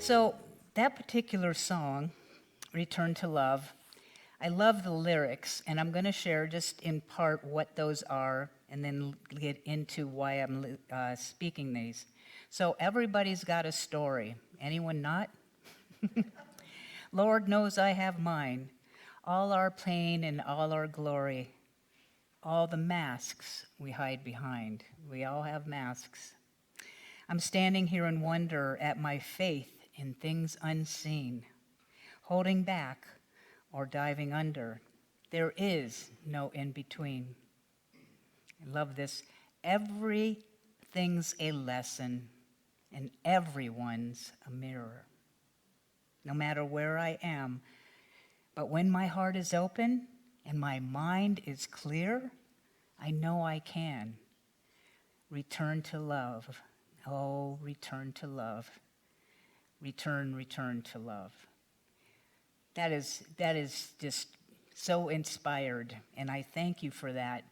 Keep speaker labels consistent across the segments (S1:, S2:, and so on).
S1: So that particular song, Return to Love, I love the lyrics, and I'm going to share just in part what those are and then get into why I'm speaking these. So everybody's got a story. Anyone not? Lord knows I have mine. All our pain and all our glory. All the masks we hide behind. We all have masks. I'm standing here in wonder at my faith in things unseen, holding back or diving under. There is no in between. I love this. Everything's a lesson and everyone's a mirror. No matter where I am, but when my heart is open and my mind is clear, I know I can return to love. Oh, return to love. Return to love. That is just so inspired, and I thank you for that.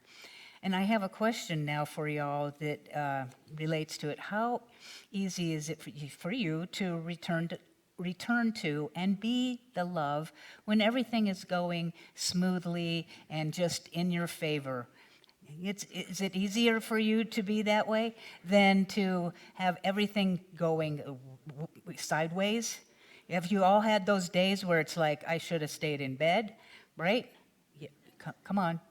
S1: And I have a question now for y'all that relates to it. How easy is it for you to return to and be the love when everything is going smoothly and just in your favor? Is it easier for you to be that way than to have everything going sideways? Have you all had those days where it's like, I should have stayed in bed, right? Yeah, come on,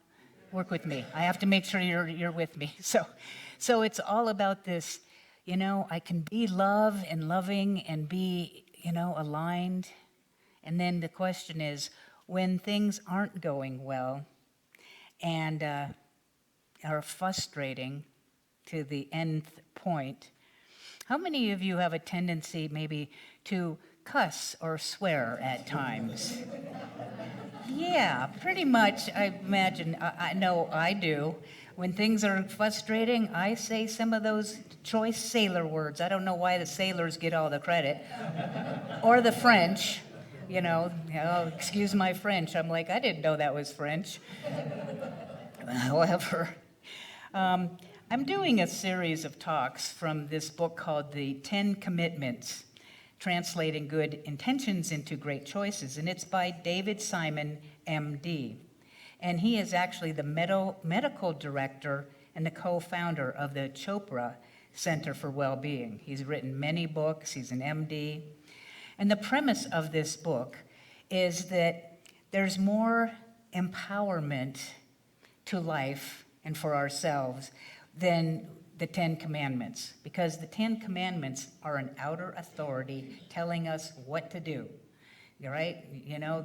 S1: work with me. I have to make sure you're with me. So it's all about this, I can be love and loving and be, aligned. And then the question is, when things aren't going well and are frustrating to the nth point, how many of you have a tendency maybe to cuss or swear at times? Yeah, pretty much, I imagine. I know I do. When things are frustrating, I say some of those choice sailor words. I don't know why the sailors get all the credit. Or the French, excuse my French. I'm like, I didn't know that was French. However, I'm doing a series of talks from this book called The 10 Commitments, Translating Good Intentions into Great Choices, and it's by David Simon, MD. And he is actually the medical director and the co-founder of the Chopra Center for Wellbeing. He's written many books, he's an MD. And the premise of this book is that there's more empowerment to life and for ourselves than the 10 Commandments, because the 10 Commandments are an outer authority telling us what to do. Right?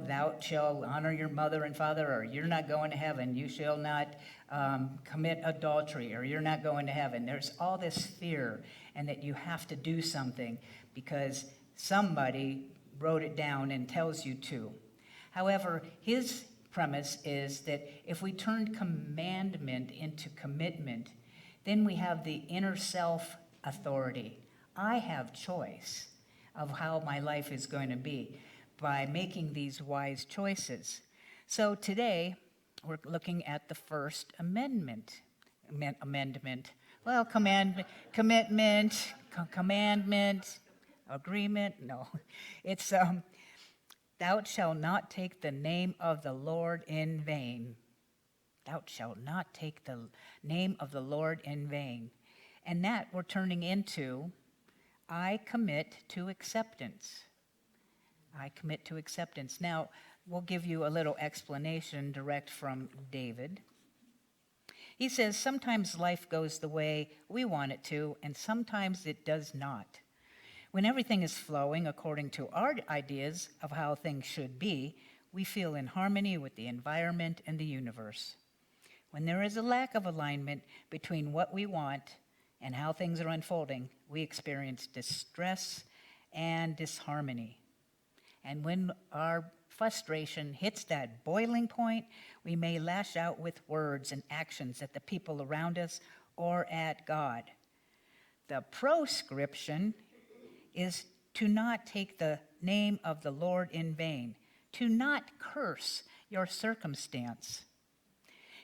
S1: Thou shalt honor your mother and father, or you're not going to heaven. You shall not commit adultery, or you're not going to heaven. There's all this fear, and that you have to do something because somebody wrote it down and tells you to. However, his premise is that if we turn commandment into commitment, then we have the inner self authority. I have choice of how my life is going to be by making these wise choices. So today, we're looking at the first amendment. Well, commitment, agreement, no. It's, thou shalt not take the name of the Lord in vain. Thou shalt not take the name of the Lord in vain. And that we're turning into, I commit to acceptance. I commit to acceptance. Now, we'll give you a little explanation direct from David. He says, sometimes life goes the way we want it to, and sometimes it does not. When everything is flowing according to our ideas of how things should be, we feel in harmony with the environment and the universe. When there is a lack of alignment between what we want and how things are unfolding, we experience distress and disharmony. And when our frustration hits that boiling point, we may lash out with words and actions at the people around us or at God. The proscription is to not take the name of the Lord in vain, to not curse your circumstance,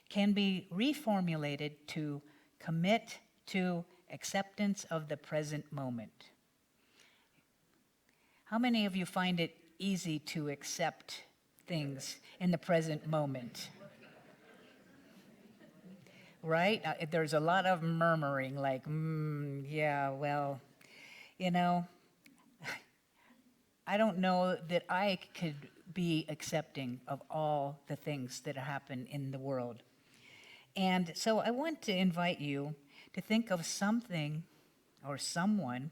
S1: can be reformulated to commit to acceptance of the present moment. How many of you find it easy to accept things in the present moment? Right? There's a lot of murmuring, like, yeah, well, you know, I don't know that I could be accepting of all the things that happen in the world. And so I want to invite you to think of something or someone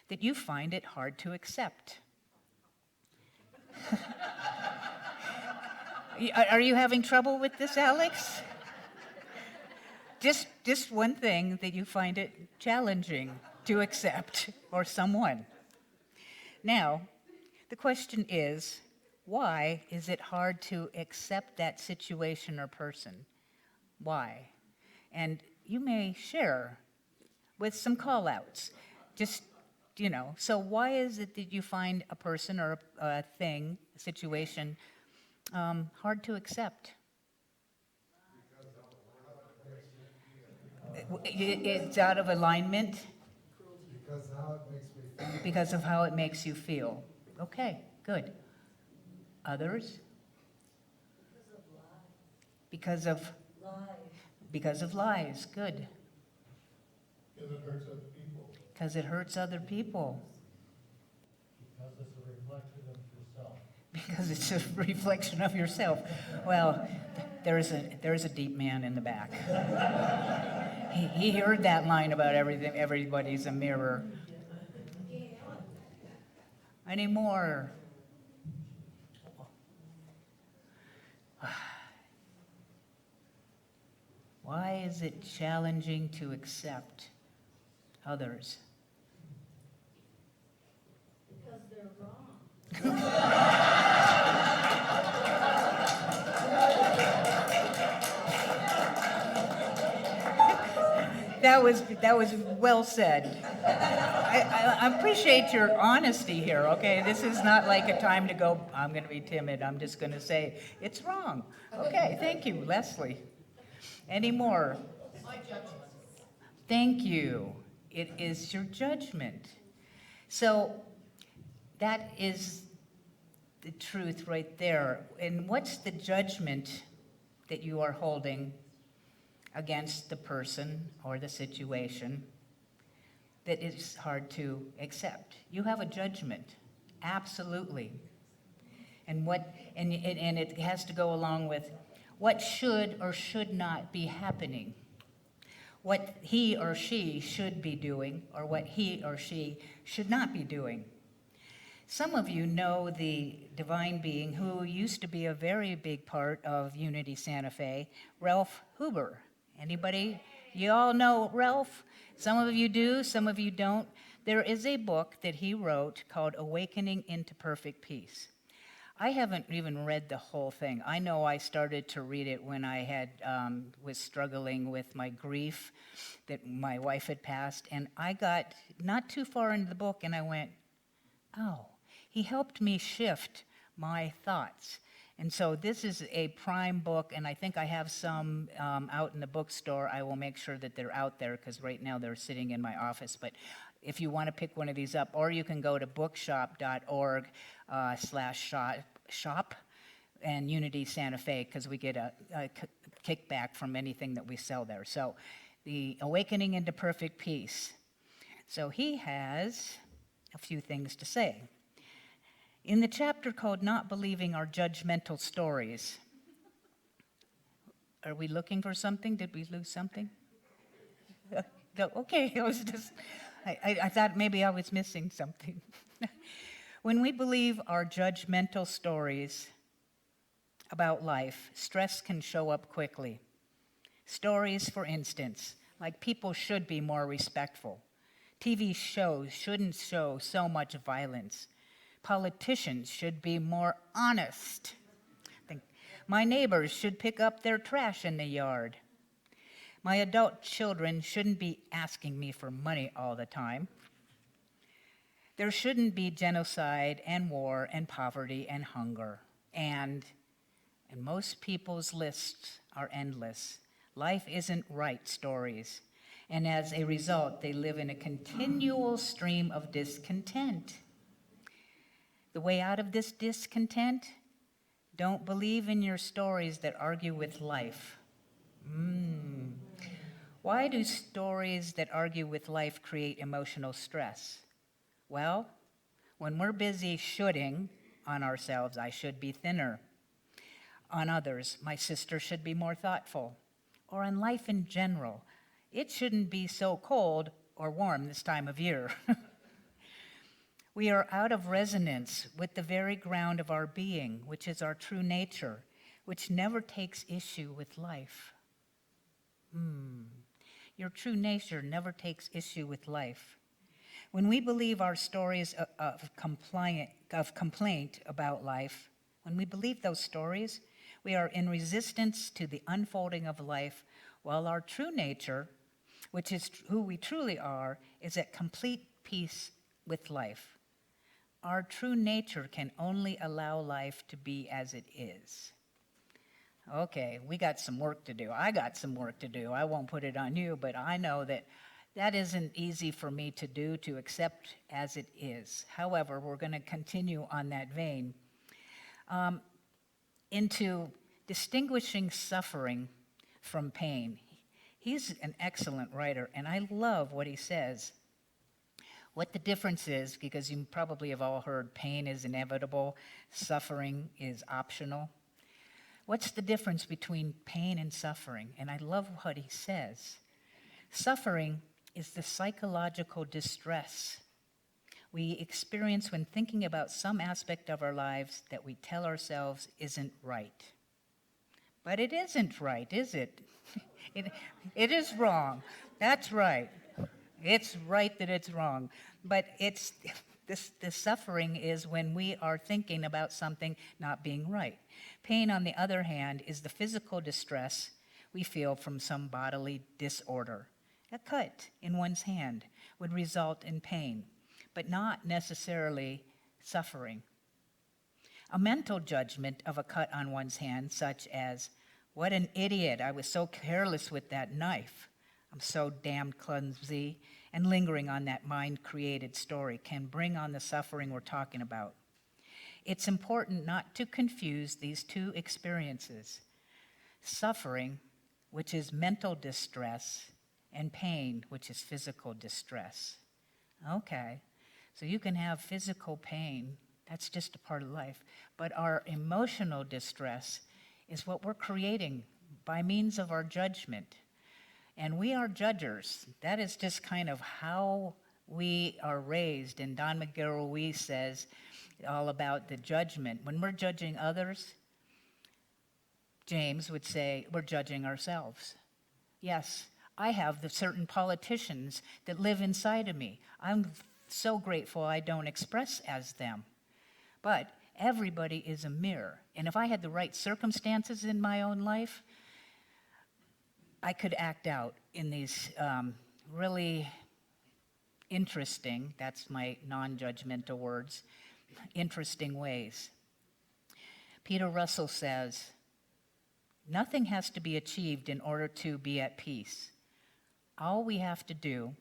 S1: that you find it hard to accept. Are you having trouble with this, Alex? Just one thing that you find it challenging to accept, or someone. Now, the question is, why is it hard to accept that situation or person? Why? And you may share with some call-outs. Just, so why is it that you find a person or a thing, a situation, hard to accept? It's out of alignment? Because of how it makes you feel. Okay, good. Others? Because of lies. Because of lies, good.
S2: Because it hurts other people.
S1: Because it hurts other people.
S2: Because it's a reflection of yourself.
S1: Because it's a reflection of yourself. Well, there's a deep man in the back. He heard that line about everything. Everybody's a mirror. Any more? Why is it challenging to accept others?
S3: Because they're wrong.
S1: That was well said. I appreciate your honesty here, okay? This is not like a time to go, I'm going to be timid. I'm just going to say, it's wrong. Okay, thank you, Leslie. Any more?
S3: My judgment.
S1: Thank you. It is your judgment. So that is the truth right there. And what's the judgment that you are holding against the person or the situation that is hard to accept? You have a judgment, absolutely. And it has to go along with what should or should not be happening, what he or she should be doing, or what he or she should not be doing. Some of you know the divine being who used to be a very big part of Unity Santa Fe, Ralph Huber. Anybody? You all know Ralph? Some of you do, some of you don't. There is a book that he wrote called Awakening into Perfect Peace. I haven't even read the whole thing. I know I started to read it when I was struggling with my grief that my wife had passed, and I got not too far into the book, and I went, oh, he helped me shift my thoughts. And so this is a prime book, and I think I have some out in the bookstore. I will make sure that they're out there, because right now they're sitting in my office. But if you want to pick one of these up, or you can go to bookshop.org/shop and Unity Santa Fe, because we get a kickback from anything that we sell there. So the Awakening into Perfect Peace. So he has a few things to say. In the chapter called Not Believing Our Judgmental Stories, are we looking for something? Did we lose something? No, okay, I thought maybe I was missing something. When we believe our judgmental stories about life, stress can show up quickly. Stories, for instance, like people should be more respectful. TV shows shouldn't show so much violence. Politicians should be more honest. My neighbors should pick up their trash in the yard. My adult children shouldn't be asking me for money all the time. There shouldn't be genocide and war and poverty and hunger. And most people's lists are endless. Life isn't right stories. And as a result, they live in a continual stream of discontent. The way out of this discontent? Don't believe in your stories that argue with life. Why do stories that argue with life create emotional stress? Well, when we're busy shoulding on ourselves, I should be thinner. On others, my sister should be more thoughtful. Or on life in general, it shouldn't be so cold or warm this time of year. We are out of resonance with the very ground of our being, which is our true nature, which never takes issue with life. Your true nature never takes issue with life. When we believe our stories of complaint about life, when we believe those stories, we are in resistance to the unfolding of life, while our true nature, which is who we truly are, is at complete peace with life. Our true nature can only allow life to be as it is. Okay, we got some work to do. I got some work to do. I won't put it on you, but I know that isn't easy for me to do, to accept as it is. However, we're going to continue on that vein into distinguishing suffering from pain. He's an excellent writer, and I love what he says. What the difference is, because you probably have all heard pain is inevitable, suffering is optional. What's the difference between pain and suffering? And I love what he says. Suffering is the psychological distress we experience when thinking about some aspect of our lives that we tell ourselves isn't right. But it isn't right, is it? It is wrong. That's right. It's right that it's wrong. But the suffering is when we are thinking about something not being right. Pain, on the other hand, is the physical distress we feel from some bodily disorder. A cut in one's hand would result in pain, but not necessarily suffering. A mental judgment of a cut on one's hand, such as, "What an idiot, I was so careless with that knife. I'm so damned clumsy," and lingering on that mind-created story can bring on the suffering we're talking about. It's important not to confuse these two experiences. Suffering, which is mental distress, and pain, which is physical distress. Okay, so you can have physical pain, that's just a part of life, but our emotional distress is what we're creating by means of our judgment. And we are judgers. That is just kind of how we are raised. And Don Miguel Ruiz says all about the judgment. When we're judging others, James would say, we're judging ourselves. Yes, I have the certain politicians that live inside of me. I'm so grateful I don't express as them. But everybody is a mirror. And if I had the right circumstances in my own life, I could act out in these really interesting, that's my non-judgmental words, interesting ways. Peter Russell says, "Nothing has to be achieved in order to be at peace. All we have to do,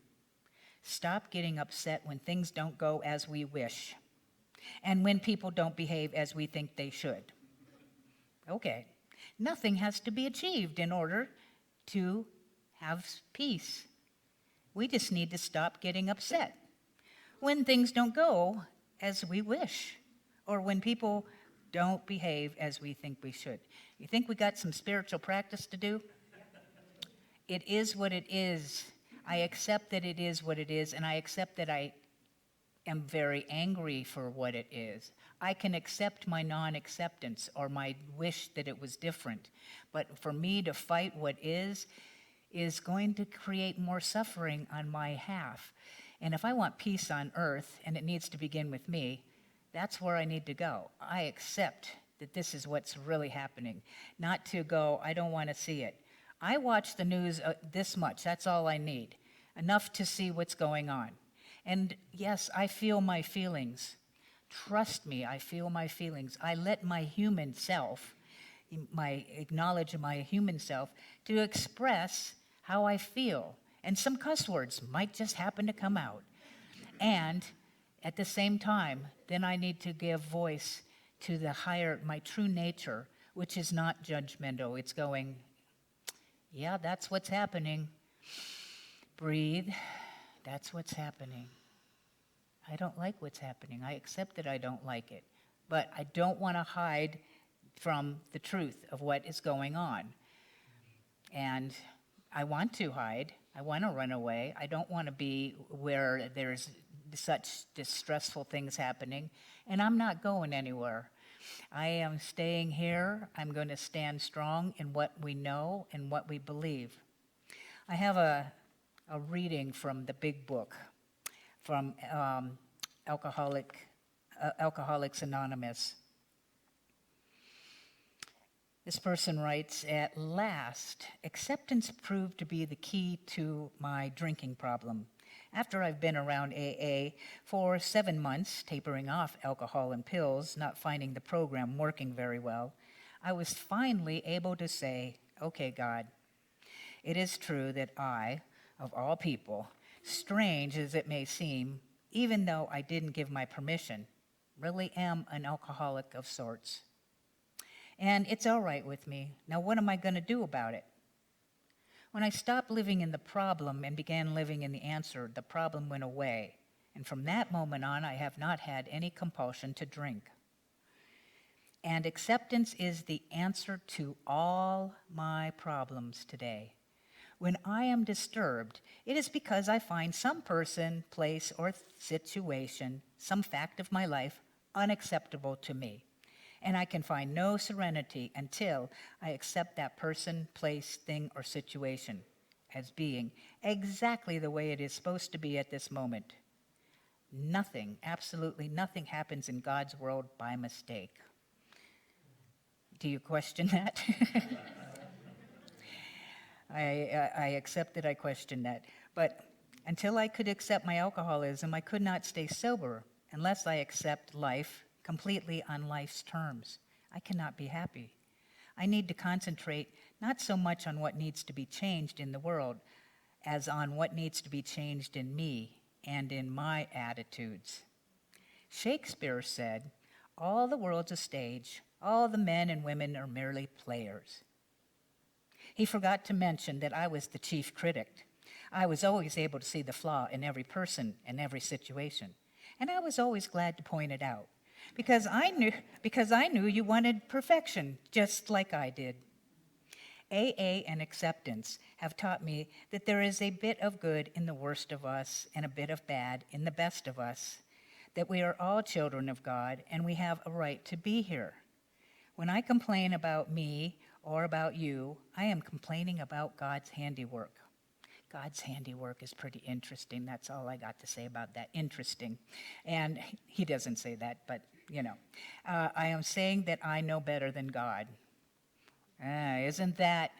S1: stop getting upset when things don't go as we wish, and when people don't behave as we think they should." Okay, nothing has to be achieved in order to have peace. We just need to stop getting upset when things don't go as we wish, or when people don't behave as we think we should. You think we got some spiritual practice to do? It is what it is. I accept that it is what it is, and I accept that I am very angry for what it is. I can accept my non-acceptance or my wish that it was different. But for me to fight what is going to create more suffering on my half. And if I want peace on earth, and it needs to begin with me, that's where I need to go. I accept that this is what's really happening. Not to go, I don't want to see it. I watch the news this much, that's all I need. Enough to see what's going on. And yes, I feel my feelings. Trust me, I feel my feelings. I let my human self, acknowledge my human self, to express how I feel. And some cuss words might just happen to come out. And At the same time, then I need to give voice to the higher, my true nature, which is not judgmental. It's going, yeah, that's what's happening. Breathe. That's what's happening. I don't like what's happening. I accept that I don't like it. But I don't want to hide from the truth of what is going on. And I want to hide. I want to run away. I don't want to be where there's such distressful things happening. And I'm not going anywhere. I am staying here. I'm going to stand strong in what we know and what we believe. I have a reading from the Big Book, from Alcoholics Anonymous. This person writes, "At last, acceptance proved to be the key to my drinking problem. After I've been around AA for 7 months, tapering off alcohol and pills, not finding the program working very well, I was finally able to say, okay, God, it is true that I, of all people, strange as it may seem, even though I didn't give my permission, really am an alcoholic of sorts. And it's all right with me. Now what am I going to do about it? When I stopped living in the problem and began living in the answer, the problem went away. And from that moment on, I have not had any compulsion to drink. And acceptance is the answer to all my problems today. When I am disturbed, it is because I find some person, place, or situation, some fact of my life, unacceptable to me. And I can find no serenity until I accept that person, place, thing, or situation as being exactly the way it is supposed to be at this moment. Nothing, absolutely nothing happens in God's world by mistake." Do you question that? I accept that I question that. But until I could accept my alcoholism, I could not stay sober unless I accept life completely on life's terms. I cannot be happy. I need to concentrate not so much on what needs to be changed in the world as on what needs to be changed in me and in my attitudes. Shakespeare said, "All the world's a stage. All the men and women are merely players." He forgot to mention that I was the chief critic. I was always able to see the flaw in every person and every situation. And I was always glad to point it out. Because I knew you wanted perfection, just like I did. AA and acceptance have taught me that there is a bit of good in the worst of us and a bit of bad in the best of us, that we are all children of God and we have a right to be here. When I complain about me or about you, I am complaining about God's handiwork. God's handiwork is pretty interesting. That's all I got to say about that. Interesting. And he doesn't say that, but you know. I am saying that I know better than God. Isn't that?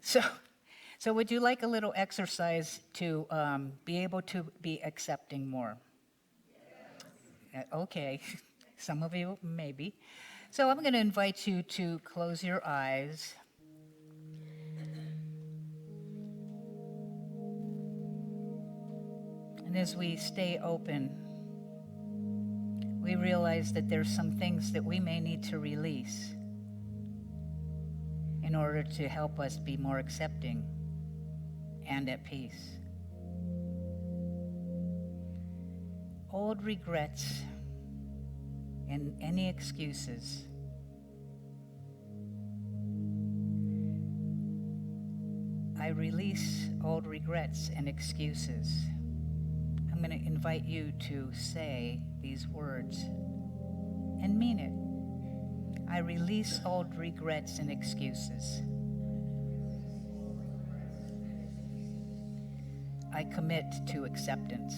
S1: So would you like a little exercise to be able to be accepting more? Okay. Some of you, maybe. So I'm going to invite you to close your eyes. And as we stay open, we realize that there's some things that we may need to release in order to help us be more accepting and at peace. Old regrets and any excuses. I release old regrets and excuses. I'm going to invite you to say these words and mean it. I release old regrets and excuses. I commit to acceptance.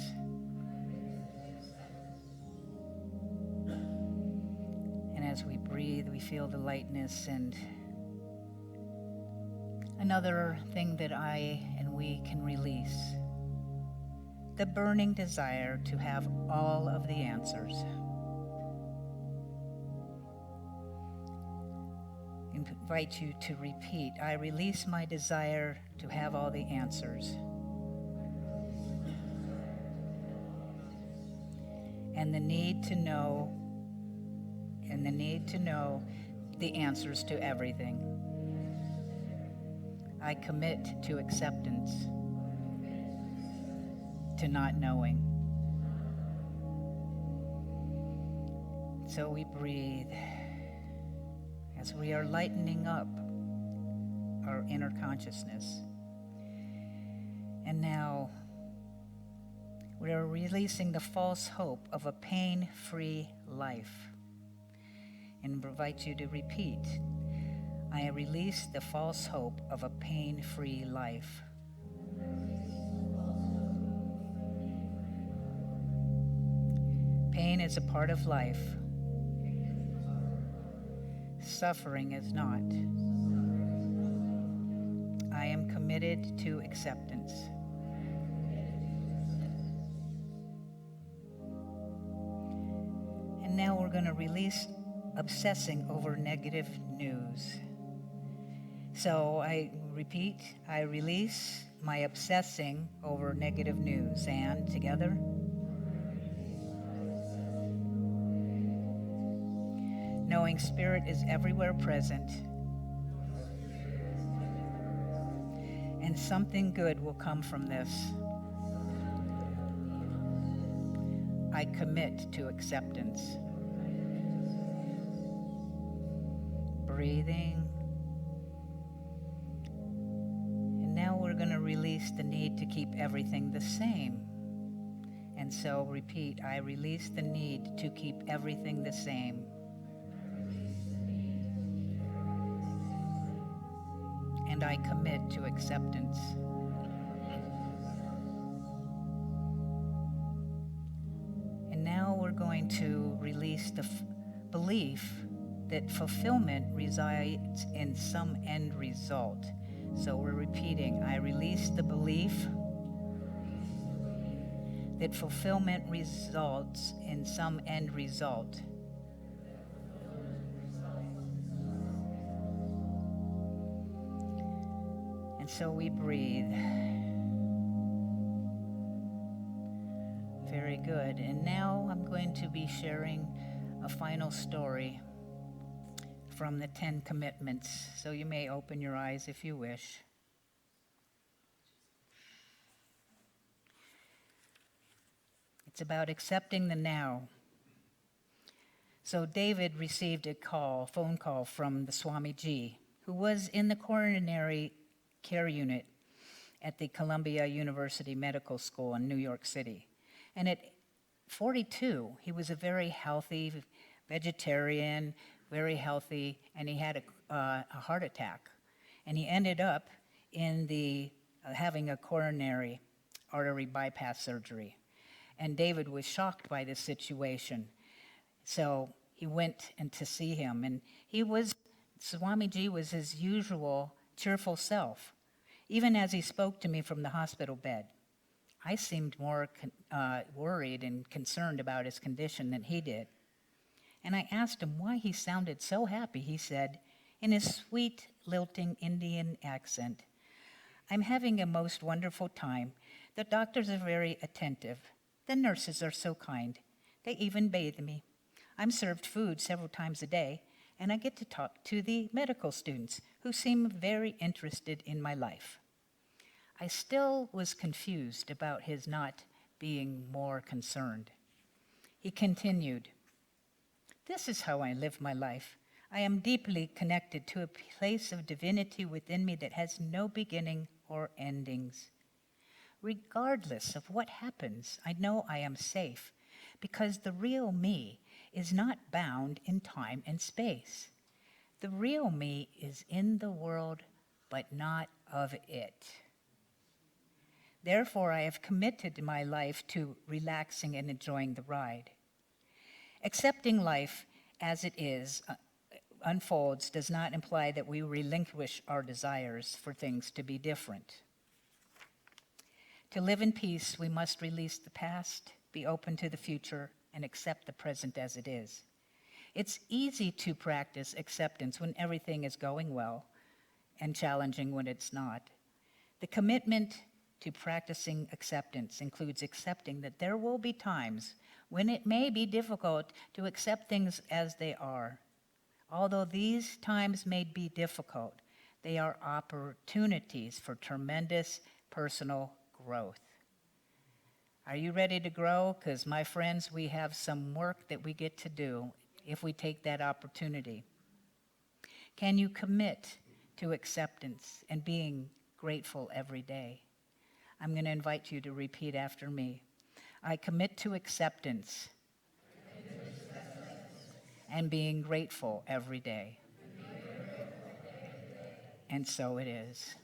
S1: And as we breathe, we feel the lightness. And another thing that I and we can release: the burning desire to have all of the answers. I invite you to repeat, I release my desire to have all the answers. and the need to know the answers to everything. I commit to acceptance, to not knowing. So we breathe as we are lightening up our inner consciousness. And now we are releasing the false hope of a pain-free life. And invite you to repeat, I release the false hope of a pain-free life. Pain is a part of life. Suffering is not. I am committed to acceptance. And now we're going to release obsessing over negative news. So I repeat, I release my obsessing over negative news. And together, knowing Spirit is everywhere present, and something good will come from this. I commit to acceptance. Breathing. And now we're going to release the need to keep everything the same. And so repeat, I release the need to keep everything the same. And I commit to acceptance. And now we're going to release the belief that fulfillment resides in some end result. So we're repeating, I release the belief that fulfillment results in some end result. And so we breathe. Very good. And now I'm going to be sharing a final story from the 10 Commitments. So you may open your eyes if you wish. It's about accepting the now. So David received a phone call from the Swamiji, who was in the coronary care unit at the Columbia University Medical School in New York City. And at 42, he was a very healthy vegetarian, very healthy, and he had a heart attack. And he ended up in having a coronary artery bypass surgery. And David was shocked by this situation. So he went in to see him, and Swamiji was his usual cheerful self, even as he spoke to me from the hospital bed. I seemed more worried and concerned about his condition than he did. And I asked him why he sounded so happy. He said, in his sweet, lilting Indian accent, I'm having a most wonderful time. The doctors are very attentive. The nurses are so kind. They even bathe me. I'm served food several times a day, and I get to talk to the medical students who seem very interested in my life. I still was confused about his not being more concerned. He continued, this is how I live my life. I am deeply connected to a place of divinity within me that has no beginning or endings. Regardless of what happens, I know I am safe because the real me is not bound in time and space. The real me is in the world, but not of it. Therefore, I have committed my life to relaxing and enjoying the ride. Accepting life as it is unfolds does not imply that we relinquish our desires for things to be different. To live in peace, we must release the past, be open to the future, and accept the present as it is. It's easy to practice acceptance when everything is going well and challenging when it's not. The commitment to practicing acceptance includes accepting that there will be times when it may be difficult to accept things as they are. Although these times may be difficult, they are opportunities for tremendous personal growth. Are you ready to grow? Because, my friends, we have some work that we get to do if we take that opportunity. Can you commit to acceptance and being grateful every day? I'm going to invite you to repeat after me. I commit to acceptance and being grateful every day. And so it is.